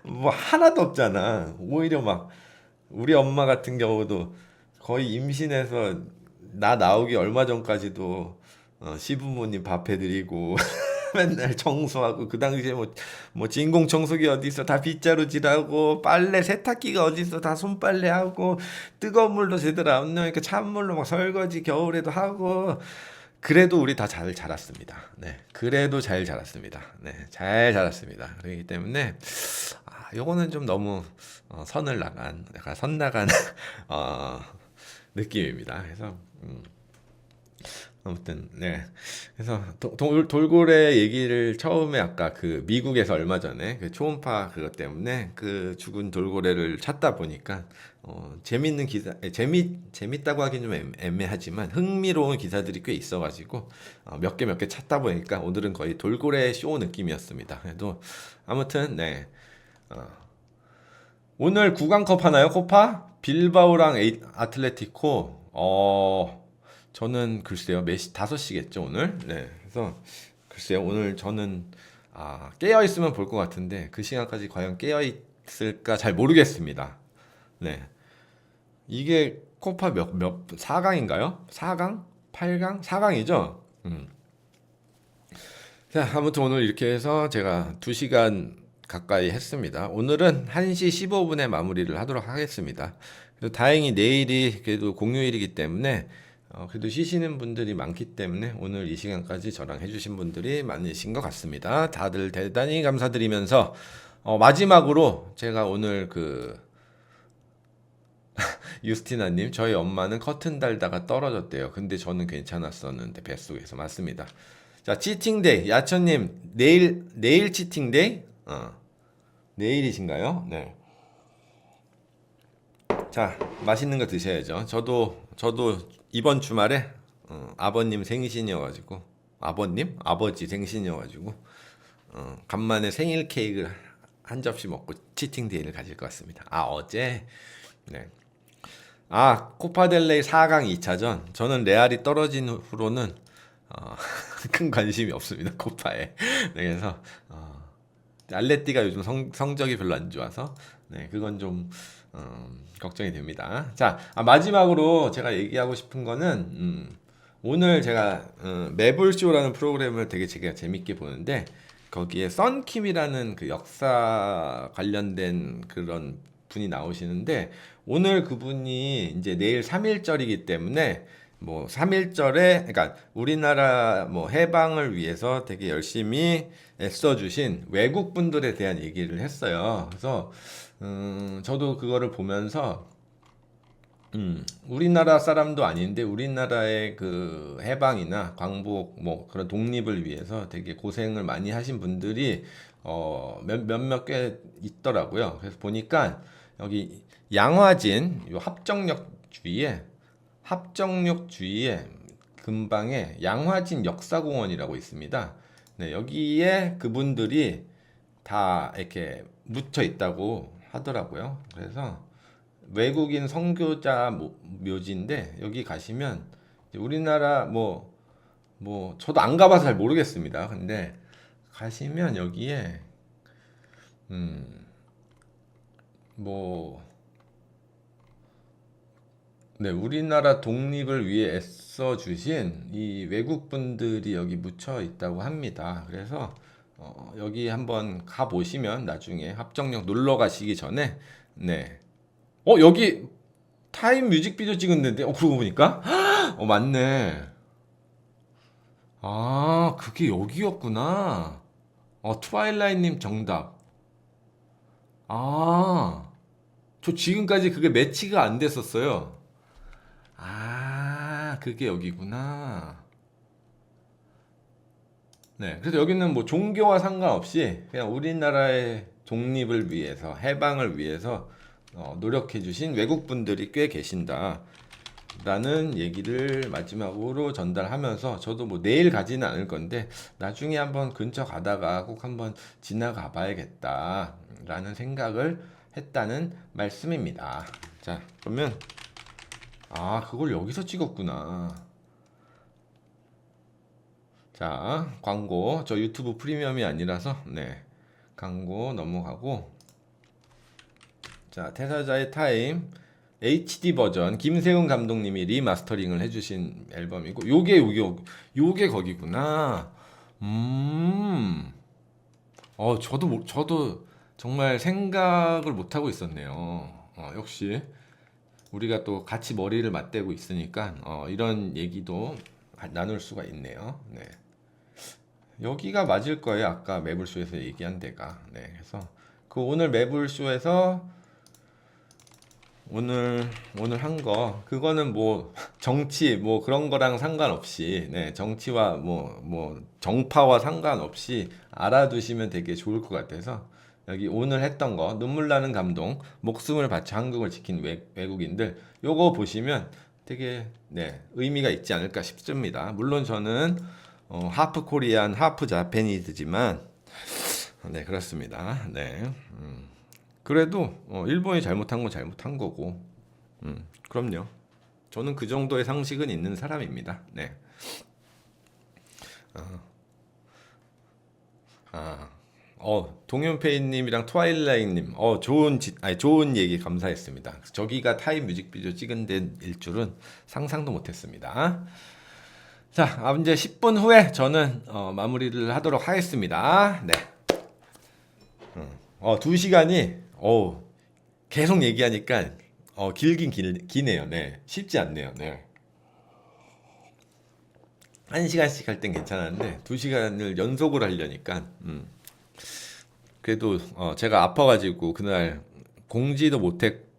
뭐 하나도 없잖아. 오히려 막 우리 엄마 같은 경우도 거의 임신해서 나 나오기 얼마 전까지도 시부모님 밥 해드리고 맨날 청소하고 그 당시에 뭐 진공 청소기 어디 있어 다 빗자루질하고 빨래 세탁기가 어디 있어 다 손빨래하고 뜨거운 물도 제대로 안 나오니까 찬물로 막 설거지 겨울에도 하고 그래도 우리 다 잘 자랐습니다. 네, 그래도 잘 자랐습니다. 네, 잘 자랐습니다. 그렇기 때문에 요거는 좀 너무 선을 나간 약간 선 나간 어, 느낌입니다. 그래서 아무튼 네. 그래서 돌고래 얘기를 처음에 아까 그 미국에서 얼마 전에 그 초음파 그것 때문에 그 죽은 돌고래를 찾다 보니까 재밌는 기사 재밌다고 하긴 좀 애매하지만 흥미로운 기사들이 꽤 있어가지고 몇 개 찾다 보니까 오늘은 거의 돌고래 쇼 느낌이었습니다. 그래도 아무튼 네. 오늘 구강컵 하나요? 코파? 빌바오랑 아틀레티코. 저는 글쎄요. 몇 시? 5시겠죠, 오늘? 네. 그래서 글쎄요. 오늘 저는 깨어 있으면 볼 것 같은데 그 시간까지 과연 깨어 있을까 잘 모르겠습니다. 네. 이게 코파 4강인가요? 4강? 8강? 4강이죠? 자, 아무튼 오늘 이렇게 해서 제가 2시간 가까이 했습니다. 오늘은 1시 15분에 마무리를 하도록 하겠습니다. 그래도 다행히 내일이 그래도 공휴일이기 때문에 그래도 쉬시는 분들이 많기 때문에 오늘 이 시간까지 저랑 해주신 분들이 많으신 것 같습니다. 다들 대단히 감사드리면서 마지막으로 제가 오늘 유스티나님 저희 엄마는 커튼 달다가 떨어졌대요. 근데 저는 괜찮았었는데 뱃속에서 맞습니다. 자, 치팅데이 야천님 내일 치팅데이? 내일이신가요? 네. 자, 맛있는 거 드셔야죠. 저도 이번 주말에 아버님 생신이어가지고 아버지 생신이어가지고 간만에 생일 케이크를 한 접시 먹고 치팅데이를 가질 것 같습니다. 어제 네. 코파델레이 4강 2차전. 저는 레알이 떨어진 후로는 큰 관심이 없습니다. 코파에. 네, 그래서 알레티가 요즘 성적이 별로 안 좋아서 네, 그건 좀 걱정이 됩니다. 자, 마지막으로 제가 얘기하고 싶은 거는 오늘 제가 매블쇼라는 프로그램을 되게 제가 재밌게 보는데 거기에 썬킴이라는 그 역사 관련된 그런 분이 나오시는데 오늘 그분이 이제 내일 3.1절이기 때문에 뭐 3.1절에 그러니까 우리나라 뭐 해방을 위해서 되게 열심히 애써주신 외국 분들에 대한 얘기를 했어요. 그래서 저도 그거를 보면서 우리나라 사람도 아닌데 우리나라의 그 해방이나 광복 뭐 그런 독립을 위해서 되게 고생을 많이 하신 분들이 몇몇 꽤 있더라고요. 그래서 보니까 여기 양화진 요 합정역 주위에 근방에 양화진 역사공원이라고 있습니다. 네, 여기에 그분들이 다 이렇게 묻혀 있다고 하더라고요. 그래서 외국인 선교자 묘지인데 여기 가시면 우리나라 뭐 저도 안 가봐서 잘 모르겠습니다. 근데 가시면 여기에 네, 우리나라 독립을 위해 애써 주신 이 외국 분들이 여기 묻혀 있다고 합니다. 그래서 여기 한번 가 보시면 나중에 합정역 놀러 가시기 전에 네. 여기 타임 뮤직비디오 찍었는데 그러고 보니까 맞네. 아, 그게 여기였구나. 트와일라이트님 정답. 아, 저 지금까지 그게 매치가 안 됐었어요. 아, 그게 여기구나. 네, 그래서 여기는 뭐 종교와 상관없이 그냥 우리나라의 독립을 위해서, 해방을 위해서 노력해주신 외국분들이 꽤 계신다. 라는 얘기를 마지막으로 전달하면서 저도 뭐 내일 가지는 않을 건데 나중에 한번 근처 가다가 꼭 한번 지나가 봐야겠다 라는 생각을 했다는 말씀입니다. 자, 그러면 그걸 여기서 찍었구나. 자, 광고. 저 유튜브 프리미엄이 아니라서 네. 광고 넘어가고 자, 태사자의 타임 HD 버전 김세훈 감독님이 리마스터링을 해주신 앨범이고 요게 거기구나. 음. 저도 정말 생각을 못 하고 있었네요. 역시 우리가 또 같이 머리를 맞대고 있으니까 이런 얘기도 나눌 수가 있네요. 네. 여기가 맞을 거예요. 아까 매불쇼에서 얘기한 데가. 네. 그래서 그 오늘 매불쇼에서 오늘 한 거 그거는 뭐 정치 뭐 그런 거랑 상관없이 네, 정치와 뭐 정파와 상관없이 알아두시면 되게 좋을 것 같아서 여기 오늘 했던 거 눈물 나는 감동 목숨을 바쳐 한국을 지킨 외국인들 요거 보시면 되게 네, 의미가 있지 않을까 싶습니다. 물론 저는 하프 코리안 하프 자페니즈지만 네, 그렇습니다. 네. 그래도 일본이 잘못한 건 잘못한 거고, 그럼요. 저는 그 정도의 상식은 있는 사람입니다. 네. 아, 동윤페이님이랑 트와일라이님, 좋은 얘기 감사했습니다. 저기가 타임 뮤직비디오 찍은 데일 줄은 상상도 못했습니다. 자, 이제 10분 후에 저는 마무리를 하도록 하겠습니다. 네. 2시간이 계속 얘기하니까 길긴 기네요. 네. 쉽지 않네요. 네. 1시간씩 할 땐 괜찮았는데 2시간을 연속으로 하려니까 그래도 제가 아파가지고 그날 공지도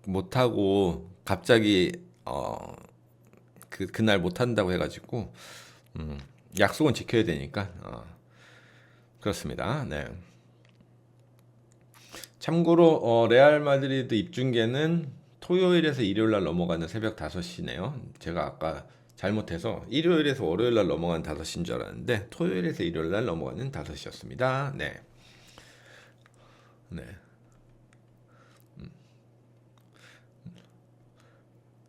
못하고 갑자기 그날 못한다고 해가지고 약속은 지켜야 되니까 그렇습니다. 네. 참고로 레알 마드리드 입중계는 토요일에서 일요일 날 넘어가는 새벽 5시네요. 제가 아까 잘못해서 일요일에서 월요일 날 넘어가는 5시인 줄 알았는데 토요일에서 일요일 날 넘어가는 5시였습니다. 네. 네.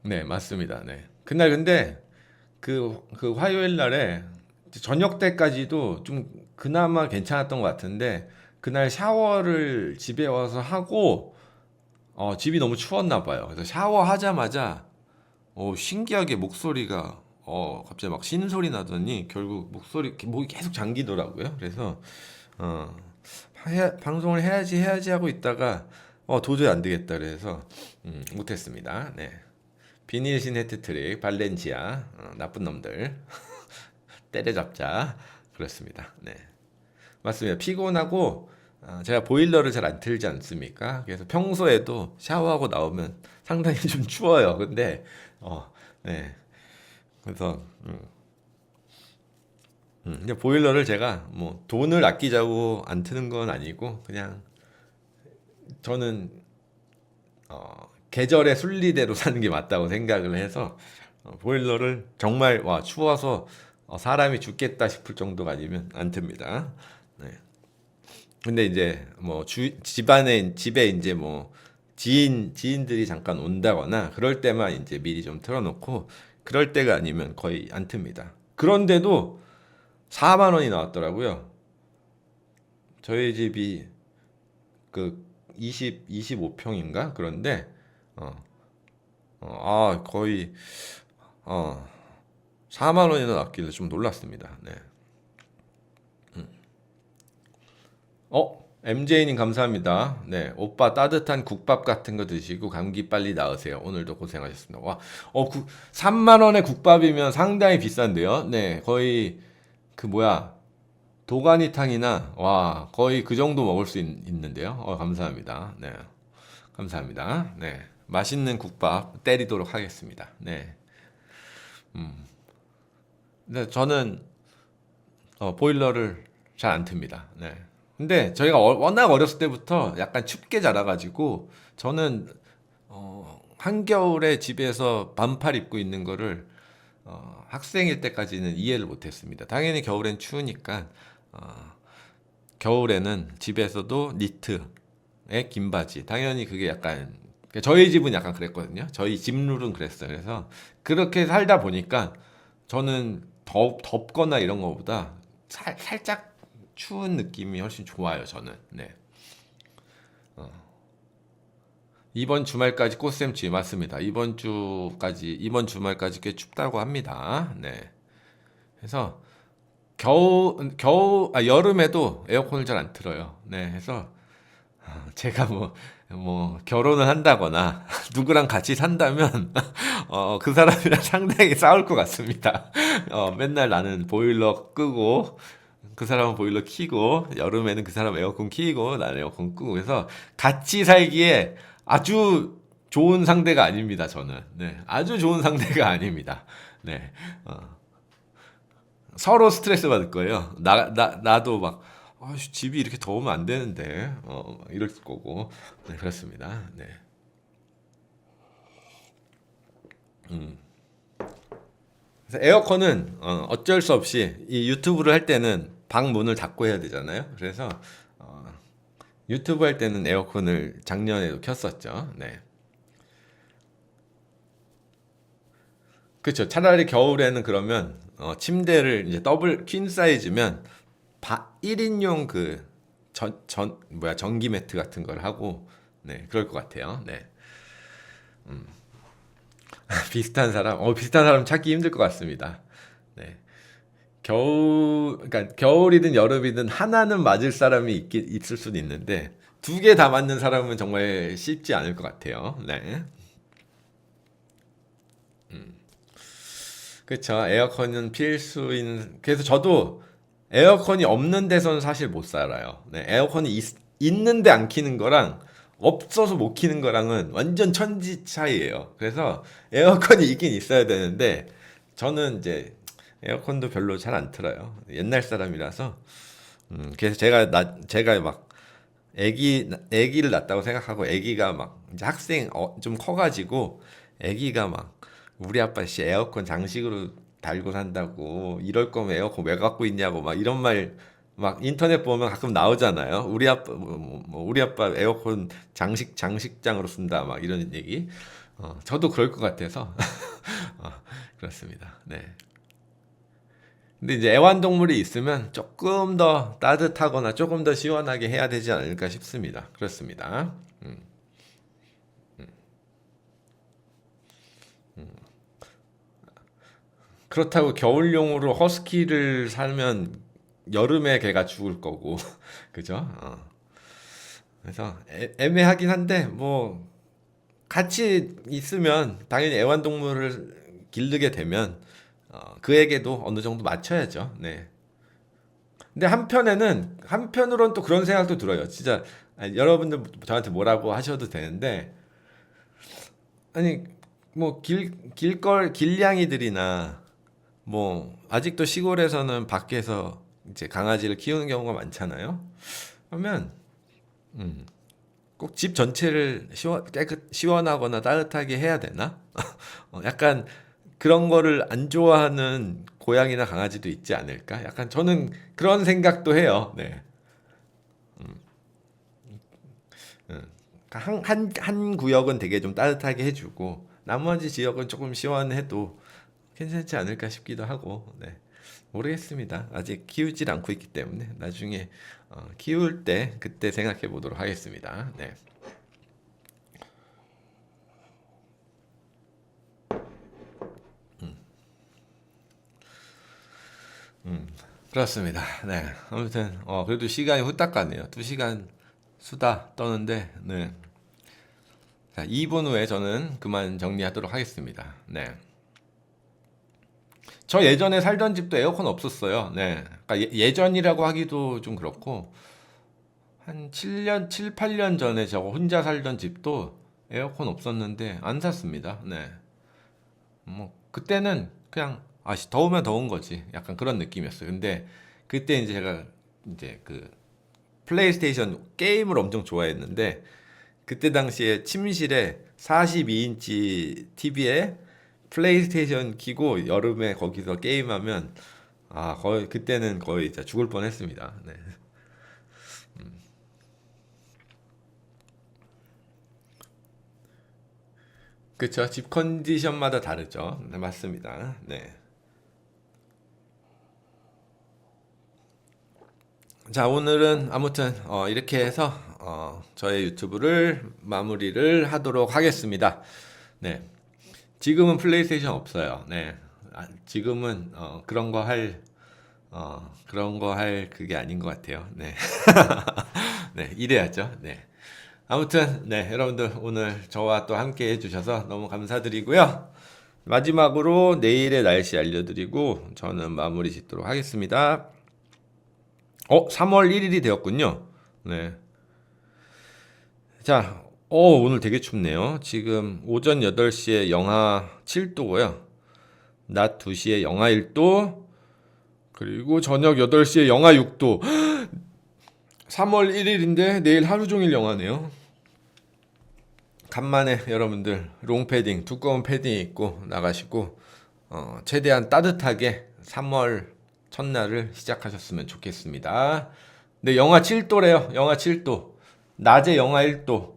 네, 맞습니다. 네. 그날 근데 그 화요일 날에 저녁 때까지도 좀 그나마 괜찮았던 것 같은데 그날 샤워를 집에 와서 하고 집이 너무 추웠나 봐요. 그래서 샤워하자마자 신기하게 목소리가 갑자기 막 신소리 나더니 결국 목이 계속 잠기더라고요. 그래서 어, 방송을 해야지 하고 있다가 도저히 안 되겠다 그래서 못했습니다. 네. 비닐신 해트트릭 발렌시아 나쁜 놈들 때려잡자 그렇습니다. 네. 맞습니다. 피곤하고 제가 보일러를 잘 안 틀지 않습니까? 그래서 평소에도 샤워하고 나오면 상당히 좀 추워요. 근데 네. 그래서 이제 보일러를 제가 뭐 돈을 아끼자고 안 트는 건 아니고 그냥 저는 계절의 순리대로 사는 게 맞다고 생각을 해서 보일러를 정말 와 추워서 사람이 죽겠다 싶을 정도가 아니면 안 틉니다. 네. 근데 이제 뭐 집에 이제 뭐 지인들이 잠깐 온다거나 그럴 때만 이제 미리 좀 틀어놓고 그럴 때가 아니면 거의 안 틉니다. 그런데도 4만 원이 나왔더라고요. 저희 집이 그 25평인가? 그런데 어, 거의 4만 원이나 나왔길래 좀 놀랐습니다. 네. 어? MJ님 감사합니다. 네, 오빠 따뜻한 국밥 같은 거 드시고 감기 빨리 나으세요. 오늘도 고생하셨습니다. 와, 3만 원의 국밥이면 상당히 비싼데요. 네, 거의 그 뭐야 도가니탕이나 와 거의 그 정도 먹을 수 있는데요. 감사합니다. 네, 감사합니다. 네, 맛있는 국밥 때리도록 하겠습니다. 네, 근데 저는 보일러를 잘 안 틉니다. 네. 근데 저희가 워낙 어렸을 때부터 약간 춥게 자라가지고 저는 한겨울에 집에서 반팔 입고 있는 거를 학생일 때까지는 이해를 못했습니다. 당연히 겨울엔 추우니까 어, 겨울에는 집에서도 니트에 긴 바지. 당연히 그게 약간 저희 집은 약간 그랬거든요. 저희 집 룰은 그랬어요. 그래서 그렇게 살다 보니까 저는 덥거나 이런 거보다 살짝 추운 느낌이 훨씬 좋아요. 저는. 네. 이번 주말까지 꽃샘추위 맞습니다. 이번 주말까지 꽤 춥다고 합니다. 네. 그래서 여름에도 에어컨을 잘 안 틀어요. 네. 그래서 제가 뭐 결혼을 한다거나 누구랑 같이 산다면 그 사람이랑 상당히 싸울 것 같습니다. 맨날 나는 보일러 끄고 그 사람은 보일러 켜고 여름에는 그 사람 에어컨 켜고 나는 에어컨 끄고 그래서 같이 살기에 아주 좋은 상대가 아닙니다. 저는 네, 아주 좋은 상대가 아닙니다. 네, 서로 스트레스 받을 거예요. 나도 막 집이 이렇게 더우면 안 되는데 이럴 거고 네, 그렇습니다. 네. 그래서 에어컨은 어쩔 수 없이 이 유튜브를 할 때는 방 문을 닫고 해야 되잖아요. 그래서 어, 유튜브 할 때는 에어컨을 작년에도 켰었죠. 네. 그렇죠. 차라리 겨울에는 그러면 침대를 이제 더블 퀸 사이즈면 1인용 그 전기 매트 같은 걸 하고 네, 그럴 것 같아요. 네. 비슷한 사람 찾기 힘들 것 같습니다. 네. 그러니까 겨울이든 여름이든 하나는 맞을 사람이 있을 수도 있는데 두 개 다 맞는 사람은 정말 쉽지 않을 것 같아요. 네. 그렇죠. 에어컨은 필수인. 그래서 저도 에어컨이 없는 데서는 사실 못 살아요. 네. 에어컨이 있는데 안 키는 거랑 없어서 못 키는 거랑은 완전 천지 차이예요. 그래서 에어컨이 있긴 있어야 되는데 저는 이제 에어컨도 별로 잘 안 틀어요. 옛날 사람이라서. 그래서 제가 막 애기를 낳았다고 생각하고 애기가 막 이제 학생 좀 커가지고 애기가 막 우리 아빠 씨 에어컨 장식으로 달고 산다고 이럴 거면 에어컨 왜 갖고 있냐고 막 이런 말 막 인터넷 보면 가끔 나오잖아요. 우리 아빠 에어컨 장식장으로 쓴다 막 이런 얘기. 저도 그럴 것 같아서 그렇습니다. 네. 근데 이제 애완동물이 있으면 조금 더 따뜻하거나 조금 더 시원하게 해야 되지 않을까 싶습니다. 그렇습니다. 그렇다고 겨울용으로 허스키를 살면 여름에 걔가 죽을 거고, 그죠? 그래서 애매하긴 한데 뭐 같이 있으면 당연히 애완동물을 기르게 되면 그에게도 어느 정도 맞춰야죠. 네. 근데 한편으로는 또 그런 생각도 들어요. 진짜 여러분들 저한테 뭐라고 하셔도 되는데 아니 뭐 길냥이들이나 뭐 아직도 시골에서는 밖에서 이제 강아지를 키우는 경우가 많잖아요. 그러면 꼭 집 전체를 시원하거나 따뜻하게 해야 되나? 약간 그런 거를 안 좋아하는 고양이나 강아지도 있지 않을까? 약간 저는 그런 생각도 해요. 네. 한 구역은 되게 좀 따뜻하게 해주고 나머지 지역은 조금 시원해도 괜찮지 않을까 싶기도 하고 네. 모르겠습니다. 아직 키우질 않고 있기 때문에 나중에 키울 때 그때 생각해 보도록 하겠습니다. 네. 그렇습니다. 네. 아무튼 그래도 시간이 후딱 가네요. 2시간 수다 떠는데 네. 자, 2분 후에 저는 그만 정리하도록 하겠습니다. 네. 저 예전에 살던 집도 에어컨 없었어요. 네. 그러니까 예전이라고 하기도 좀 그렇고 한 7년, 7, 8년 전에 저 혼자 살던 집도 에어컨 없었는데 안 샀습니다. 네. 뭐 그때는 그냥 더우면 더운 거지. 약간 그런 느낌이었어요. 근데 그때 이제 제가 이제 그 플레이스테이션 게임을 엄청 좋아했는데 그때 당시에 침실에 42인치 TV에 플레이스테이션 키고 여름에 거기서 게임하면 거의 그때는 거의 진짜 죽을 뻔했습니다. 네. 그쵸. 집 컨디션마다 다르죠. 네, 맞습니다. 네. 자, 오늘은 아무튼 이렇게 해서 저의 유튜브를 마무리를 하도록 하겠습니다. 네. 지금은 플레이스테이션 없어요. 네. 지금은 그런 거 할 그게 아닌 것 같아요. 네. 네, 이래야죠. 네. 아무튼 네, 여러분들 오늘 저와 또 함께 해주셔서 너무 감사드리고요. 마지막으로 내일의 날씨 알려드리고 저는 마무리 짓도록 하겠습니다. 3월 1일이 되었군요. 네. 자, 오늘 되게 춥네요. 지금 오전 8시에 영하 7도고요. 낮 2시에 영하 1도, 그리고 저녁 8시에 영하 6도. 3월 1일인데 내일 하루 종일 영하네요. 간만에 여러분들 롱패딩, 두꺼운 패딩 입고 나가시고 최대한 따뜻하게 3월 첫날을 시작하셨으면 좋겠습니다. 네, 영하 7도래요. 영하 7도. 낮에 영하 1도.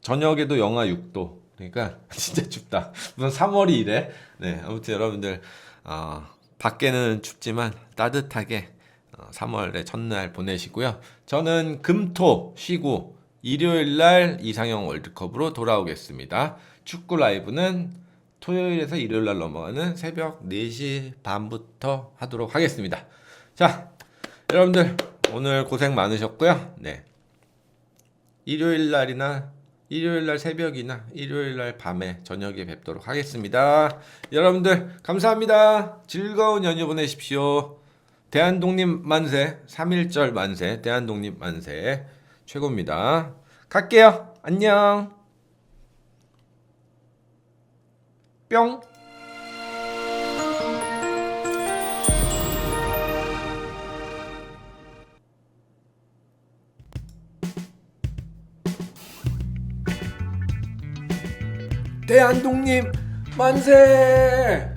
저녁에도 영하 6도. 그러니까 진짜 춥다. 무슨 3월이 이래? 네, 아무튼 여러분들 밖에는 춥지만 따뜻하게 3월의 첫날 보내시고요. 저는 금토 쉬고 일요일 날 이상형 월드컵으로 돌아오겠습니다. 축구 라이브는 토요일에서 일요일 날 넘어가는 새벽 4시 반부터 하도록 하겠습니다. 자, 여러분들 오늘 고생 많으셨고요. 네. 일요일 날 새벽이나 일요일 날 밤에 저녁에 뵙도록 하겠습니다. 여러분들 감사합니다. 즐거운 연휴 보내십시오. 대한독립 만세, 3.1절 만세, 대한독립 만세 최고입니다. 갈게요. 안녕. 뿅. 대한독립 만세!